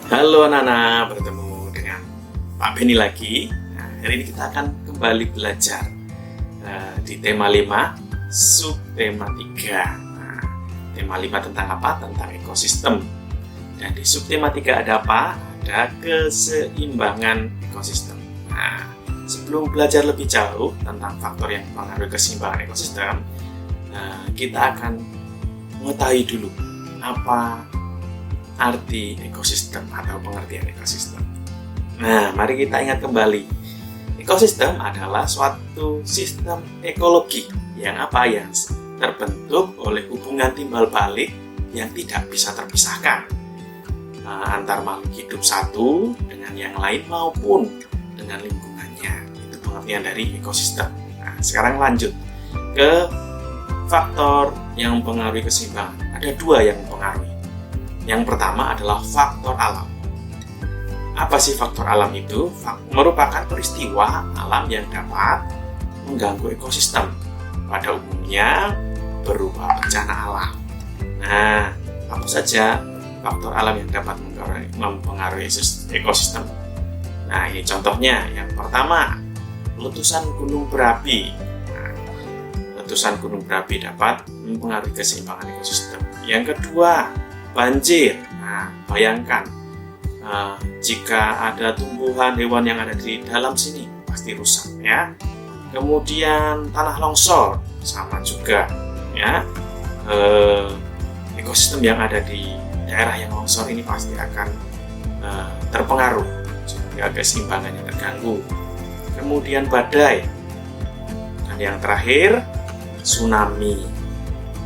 Halo anak-anak, bertemu dengan Pak Beni lagi. Nah, hari ini kita akan kembali belajar di tema 5, subtema 3. Nah, tema 5 tentang apa? Tentang ekosistem. Dan di subtema 3 ada apa? Ada keseimbangan ekosistem. Nah, sebelum belajar lebih jauh tentang faktor yang mempengaruhi keseimbangan ekosistem, kita akan mengetahui dulu apa arti ekosistem atau pengertian ekosistem. Nah, mari kita ingat kembali. Ekosistem adalah suatu sistem ekologi yang terbentuk oleh hubungan timbal balik yang tidak bisa terpisahkan antar makhluk hidup satu dengan yang lain maupun dengan lingkungannya. Itu pengertian dari ekosistem. Nah, sekarang lanjut ke faktor yang mempengaruhi keseimbangan. Ada 2 yang mempengaruhi. Yang pertama adalah faktor alam. Apa sih faktor alam itu? Merupakan peristiwa alam yang dapat mengganggu ekosistem. Pada umumnya berupa bencana alam. Nah, apa saja faktor alam yang dapat mempengaruhi ekosistem? Nah, ini contohnya. Yang pertama, letusan gunung berapi. Nah, letusan gunung berapi dapat mempengaruhi keseimbangan ekosistem. Yang kedua, banjir. Nah, bayangkan jika ada tumbuhan hewan yang ada di dalam sini pasti rusak ya. Kemudian tanah longsor sama juga ya. Ekosistem yang ada di daerah yang longsor ini pasti akan terpengaruh sehingga keseimbangannya terganggu. Kemudian badai. Dan yang terakhir tsunami.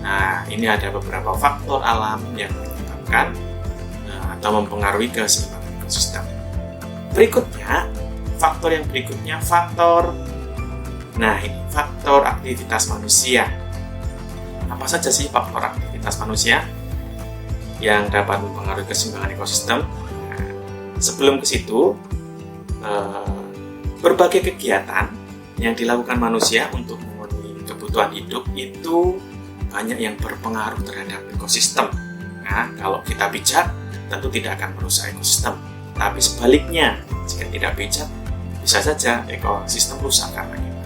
Nah, ini ada beberapa faktor alam yang menyebabkan atau mempengaruhi keseimbangan ekosistem. Berikutnya, faktor yang berikutnya faktor aktivitas manusia. Apa saja sih faktor aktivitas manusia yang dapat mempengaruhi keseimbangan ekosistem? Nah, sebelum ke situ, berbagai kegiatan yang dilakukan manusia untuk memenuhi kebutuhan hidup itu banyak yang berpengaruh terhadap ekosistem. Nah, kalau kita bijak, tentu tidak akan merusak ekosistem. Tapi sebaliknya, jika tidak bijak, bisa saja ekosistem rusak karena itu.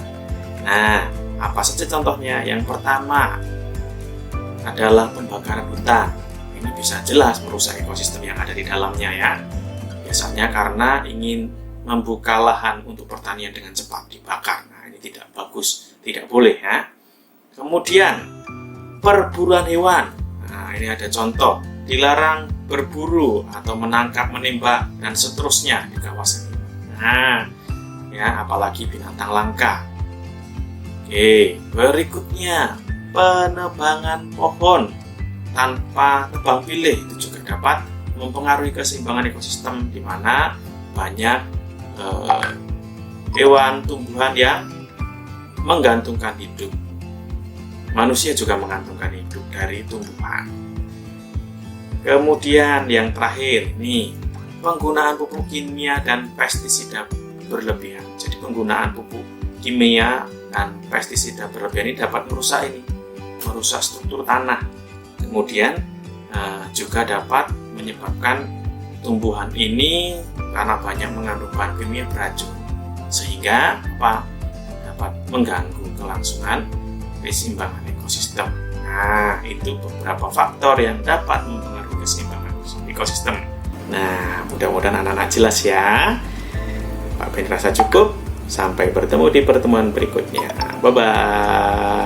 Nah, apa saja contohnya? Yang pertama adalah pembakaran hutan. Ini bisa jelas merusak ekosistem yang ada di dalamnya ya. Biasanya karena ingin membuka lahan untuk pertanian dengan cepat dibakar. Nah, ini tidak bagus, tidak boleh ya. Kemudian perburuan hewan. Nah, ini ada contoh, dilarang berburu atau menangkap, menembak dan seterusnya di kawasan ini. Nah, ya apalagi binatang langka. Oke, berikutnya penebangan pohon tanpa tebang pilih itu juga dapat mempengaruhi keseimbangan ekosistem di mana banyak hewan, tumbuhan yang menggantungkan hidup. Manusia juga menggantungkan hidup dari tumbuhan. Kemudian yang terakhir, ini penggunaan pupuk kimia dan pestisida berlebihan. Jadi penggunaan pupuk kimia dan pestisida berlebihan ini dapat merusak struktur tanah. Kemudian juga dapat menyebabkan tumbuhan ini karena banyak mengandung bahan kimia beracun, sehingga dapat mengganggu kelangsungan keseimbangan ekosistem. Nah, itu beberapa faktor yang dapat mempengaruhi keseimbangan ekosistem. Nah, mudah-mudahan anak-anak jelas ya. Pak Ben rasa cukup. Sampai bertemu di pertemuan berikutnya. Bye-bye.